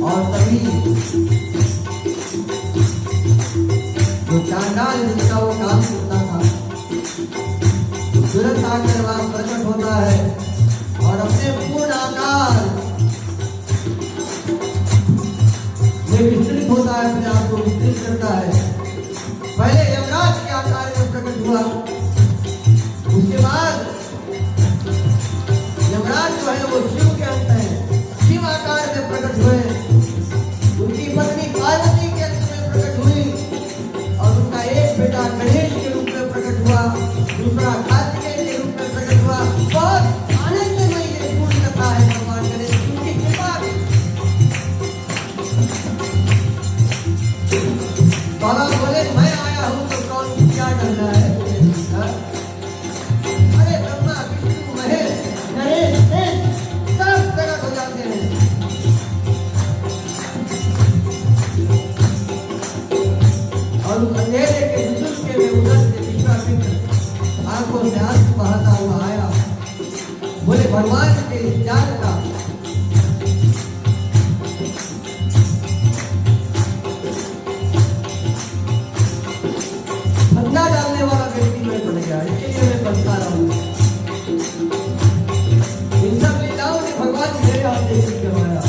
और तभी जो चांडाल जिसका वो काम करता था तुरंत आकर वहां प्रकट होता है और अपने पूर्ण आकार में विस्तृत होता है, अपने आप को विस्तृत करता है। पहले यमराज के आकार में प्रकट हुआ, उसके बाद यमराज जो है वो शिव के अंश है, शिव आकार में प्रकट हुए। उनकी पत्नी पार्वती के अंश में प्रकट हुई और उनका एक बेटा गणेश के रूप में प्रकट हुआ, दूसरा कार्तिकेय के रूप में प्रकट हुआ। बहुत आनंदमय ये पूर्ण कथा है भगवान गणेश की, उनकी कृपा। बाबा बोले मैं आया हूँ तो कौन क्या डरना है? अरे ब्रह्मा विष्णु महेश नरेश सब प्रकट हो जाते हैं। और उस अंधेरे के बुजुर्ग के में उधर से विश्वामित्र आंखों से आंसू बहाता हुआ आया, बोले भगवान के इंतजार का फंदा डालने वाला व्यक्ति में पड़ गया, इसके लिए मैं बनता रहूं। इन सब लीलाओं ने भगवान मेरे हाथ से करवाया।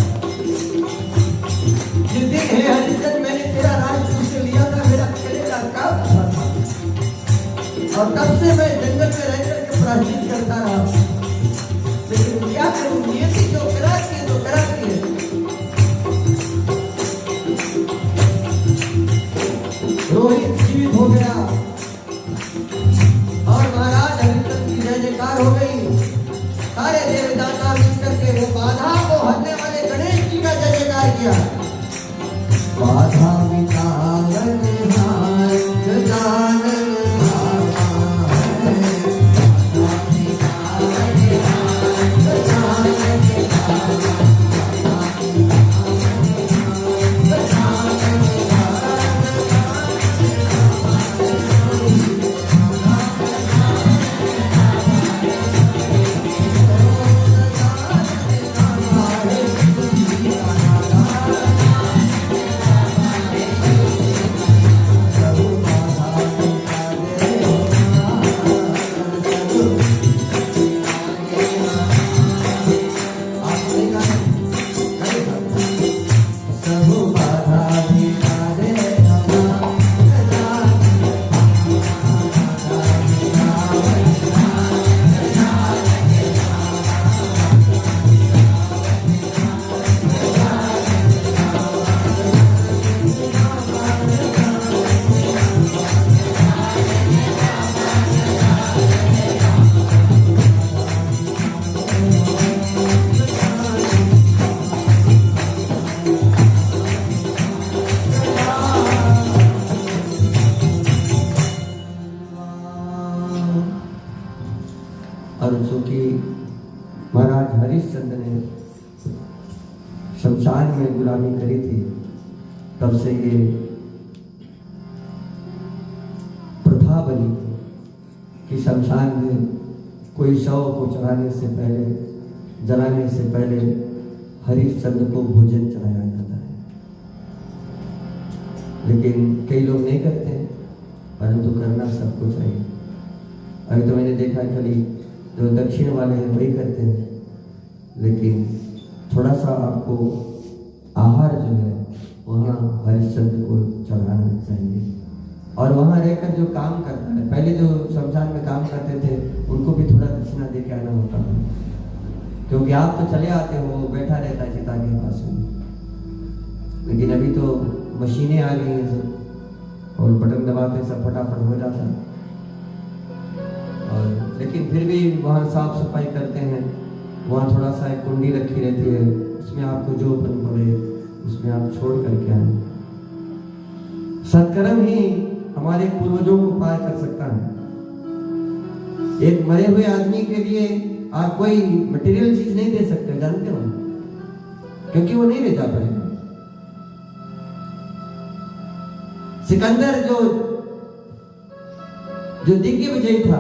जिस दिन हे हरिश्चंद्र मैंने तेरा राज तुझसे लिया था, मेरा चलेगा काम हुआ था और तब से मैं जंगल में रहकर के प्रायश्चित करता रहा, लेकिन क्या करूं, नियति जो कराती है तो कराती है। रोहित जीवित हो गया और महाराज हरिश्चंद्र की जय जयकार हो गई। सारे देवदाता मिलकर के वो बाधा को हरने वाले गणेश जी का जय जयकार किया। बाधा मिटावन हाय गजानन और चूंकि महाराज हरिश्चंद्र ने शमशान में गुलामी करी थी, तब से ये प्रथा बनी कि शमशान में कोई शव को चढ़ाने से पहले, जलाने से पहले हरिश्चंद्र को भोजन चढ़ाया जाता है। लेकिन कई लोग नहीं करते हैं, परंतु करना सबको चाहिए। अभी तो मैंने देखा खाली जो दक्षिण वाले हैं वही करते हैं, लेकिन थोड़ा सा आपको आहार जो है वहाँ हरिश्चंद्र को चढ़ाना चाहिए। और वहाँ रहकर जो काम करता है, पहले जो शमशान में काम करते थे उनको भी थोड़ा दक्षिणा दे के आना होता है, क्योंकि आप तो चले आते हो, वो बैठा रहता है चिता के पास में। लेकिन अभी तो मशीनें आ गई हैं सब, और बटन दबाते सब फटाफट हो जाता है। और लेकिन फिर भी वहाँ साफ सफाई करते हैं। वहाँ थोड़ा सा एक कुंडी रखी रहती है, उसमें आपको जो बन पड़े उसमें आप छोड़ करके आए। सत्कर्म ही हमारे पूर्वजों को पार कर सकता है। एक मरे हुए आदमी के लिए आप कोई मटेरियल चीज नहीं दे सकते, जानते हो, क्योंकि वो नहीं ले जा पाएगा। सिकंदर जो दिग्गज विजयी था,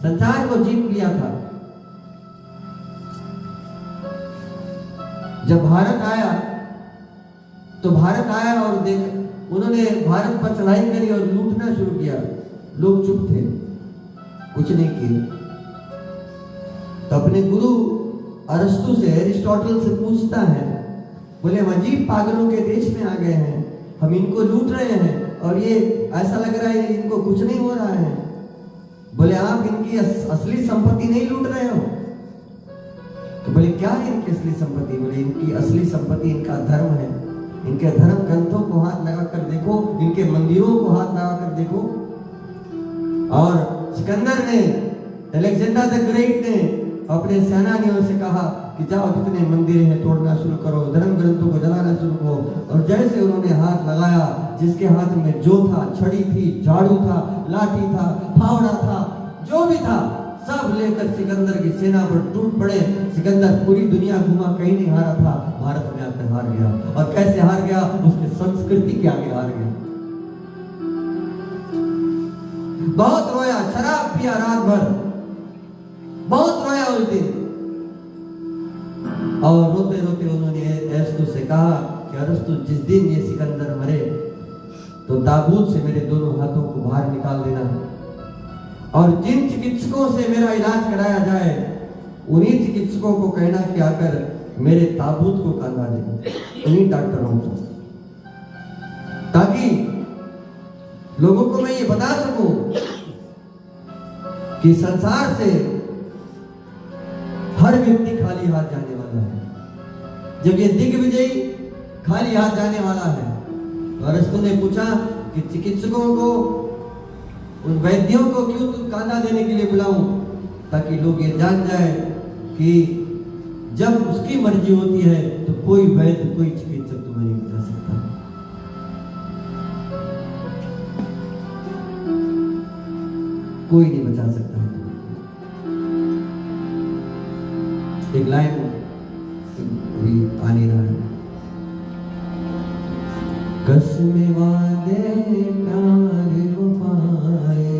संसार को जीत लिया था, जब भारत आया तो भारत आया और देख उन्होंने भारत पर चढ़ाई करी और लूटना शुरू किया। लोग चुप थे, कुछ नहीं किए। तो अपने गुरु अरस्तु से, एरिस्टोटल से पूछता है, बोले हम अजीब पागलों के देश में आ गए हैं, हम इनको लूट रहे हैं और ये ऐसा लग रहा है इनको कुछ नहीं हो रहा है। बोले आप इनकी असली संपत्ति नहीं लूट रहे हो? तो बोले क्या है इनकी असली संपत्ति? बोले इनकी असली संपत्ति इनका धर्म है। इनके धर्म ग्रंथों को हाथ लगा कर देखो, इनके मंदिरों को हाथ लगा कर देखो। और सिकंदर ने, अलेक्जेंडर द ग्रेट ने अपने सेनानियों से कहा कि जाओ जितने मंदिर हैं तोड़ना शुरू करो, धर्म ग्रंथों को जलाना शुरू करो। और जैसे उन्होंने हाथ लगाया, जिसके हाथ में जो था, छड़ी थी, झाड़ू था, लाठी था, फावड़ा था, जो भी था, सब लेकर सिकंदर की सेना पर टूट पड़े। सिकंदर पूरी दुनिया घुमा, कहीं नहीं हारा था, भारत में आकर हार गया। और कैसे हार गया? उसके संस्कृति के आगे हार गया। बहुत रोया, शराब पिया रात भर, बहुत रोया उस दिन। और रोते रोते उन्होंने अरस्तु से कहा कि अरस्तु, जिस दिन ये सिकंदर मरे तो ताबूत से मेरे दोनों हाथों को बाहर निकाल देना, और जिन चिकित्सकों से मेरा इलाज कराया जाए उन्हीं चिकित्सकों को कहना कि आकर मेरे ताबूत को कंधा दें, उन्हीं डॉक्टरों को, ताकि लोगों को मैं ये बता सकूं कि संसार से हर व्यक्ति खाली हाथ जाने वाला है। जब ये दिग्विजयी खाली हाथ जाने वाला है, तो अरस्तु ने पूछा कि चिकित्सकों को, उन वैद्यों को क्यों कांधा देने के लिए बुलाऊं? ताकि लोग ये जान जाए कि जब उसकी मर्जी होती है तो कोई वैद्य, कोई चिकित्सक तुम्हें नहीं बचा सकता। कोई नहीं बचा सकता। एक लाइन भी आने रहा है, कसमें वादे प्यार वफाए,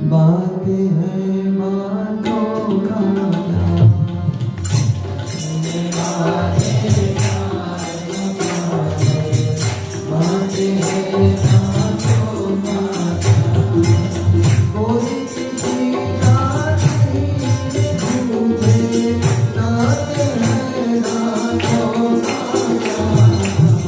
बातें हैं बातों का क्या, कसमें वादे प्यार वफाए, बातें हैं बातों का क्या, कोई किसी रात नहीं भूले, रात है रातों का क्या।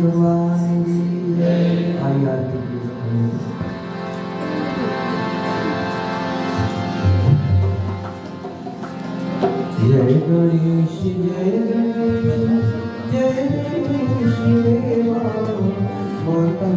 भगवान की जय। आई आरती की जय गणेश जय गणेश जय गणेश देवा माता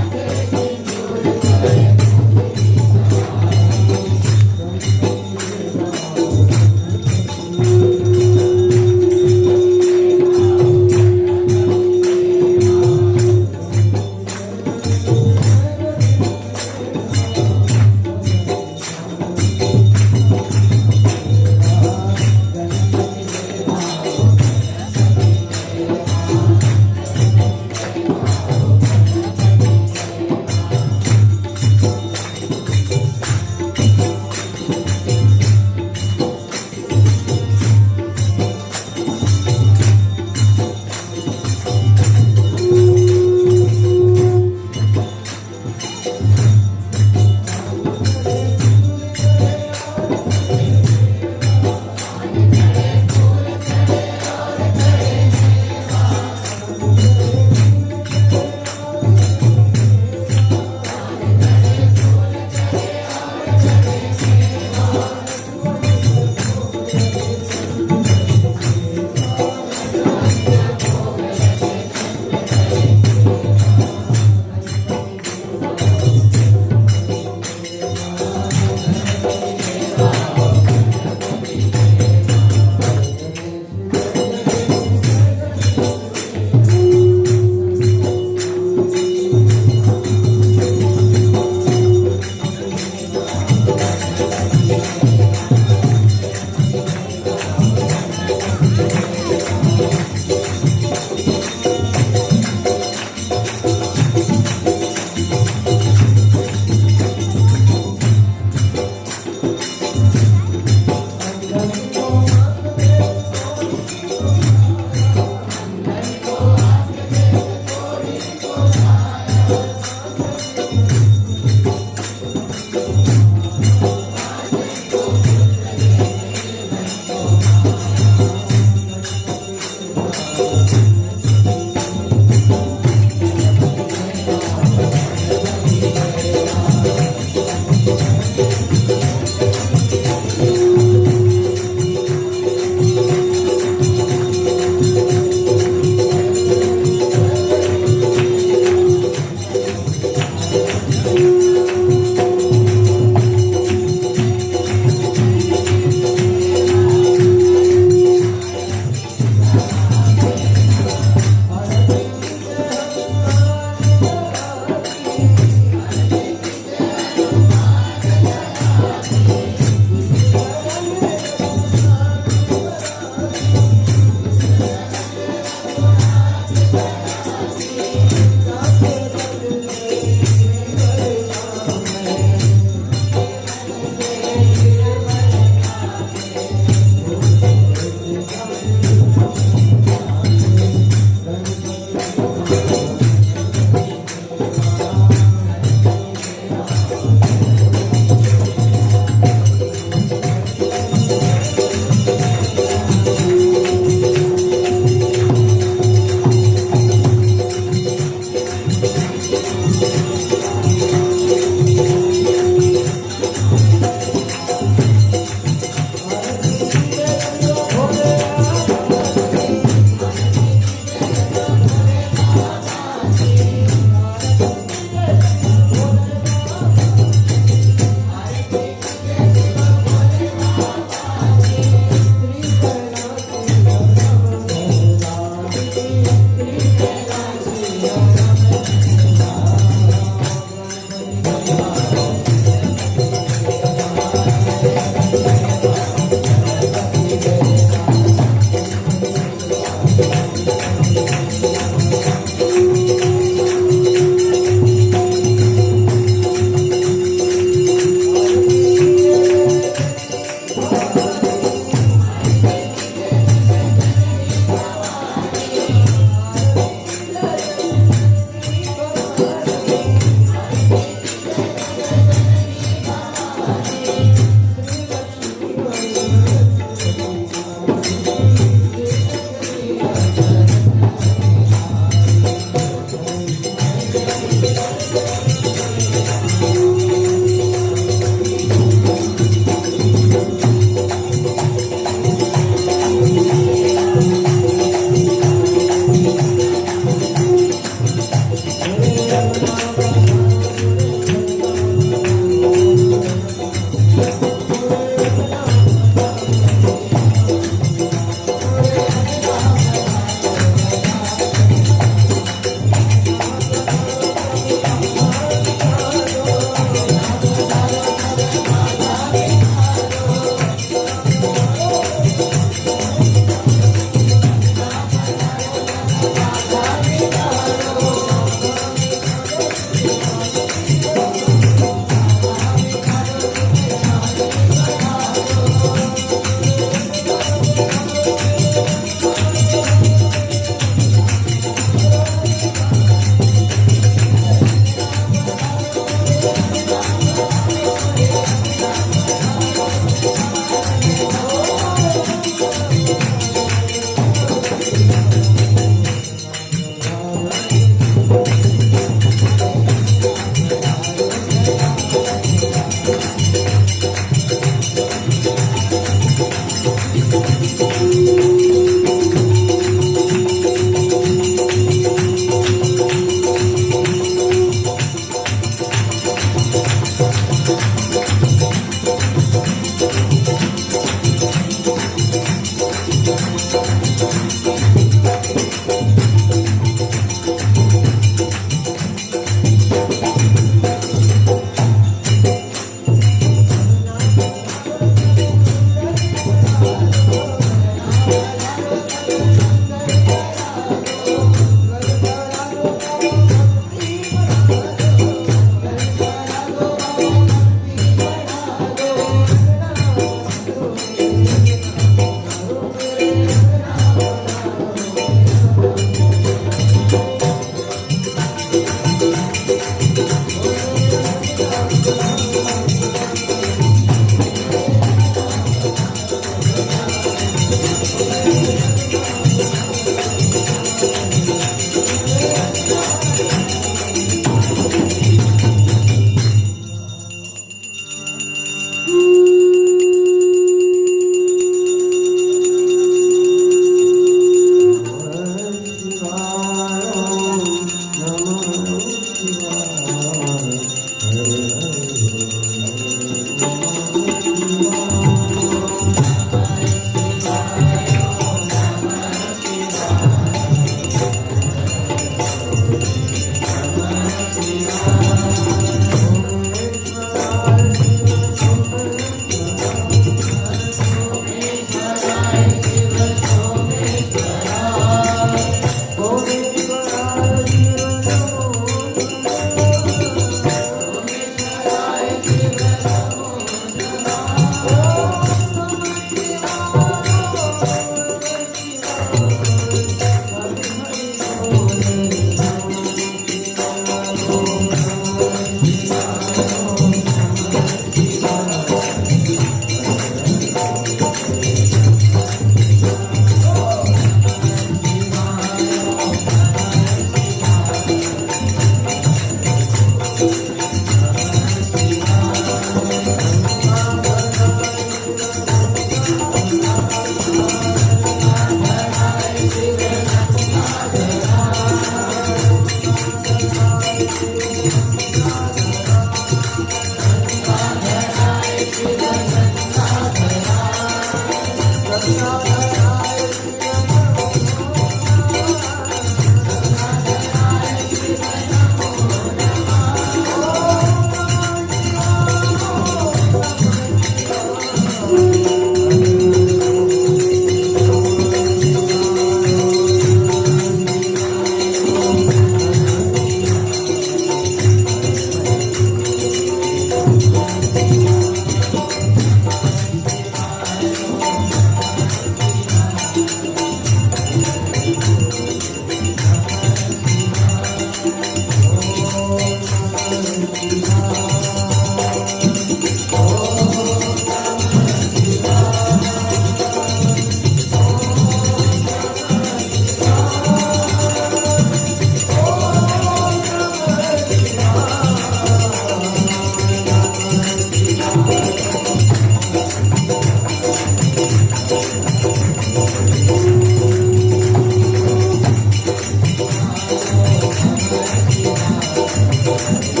है।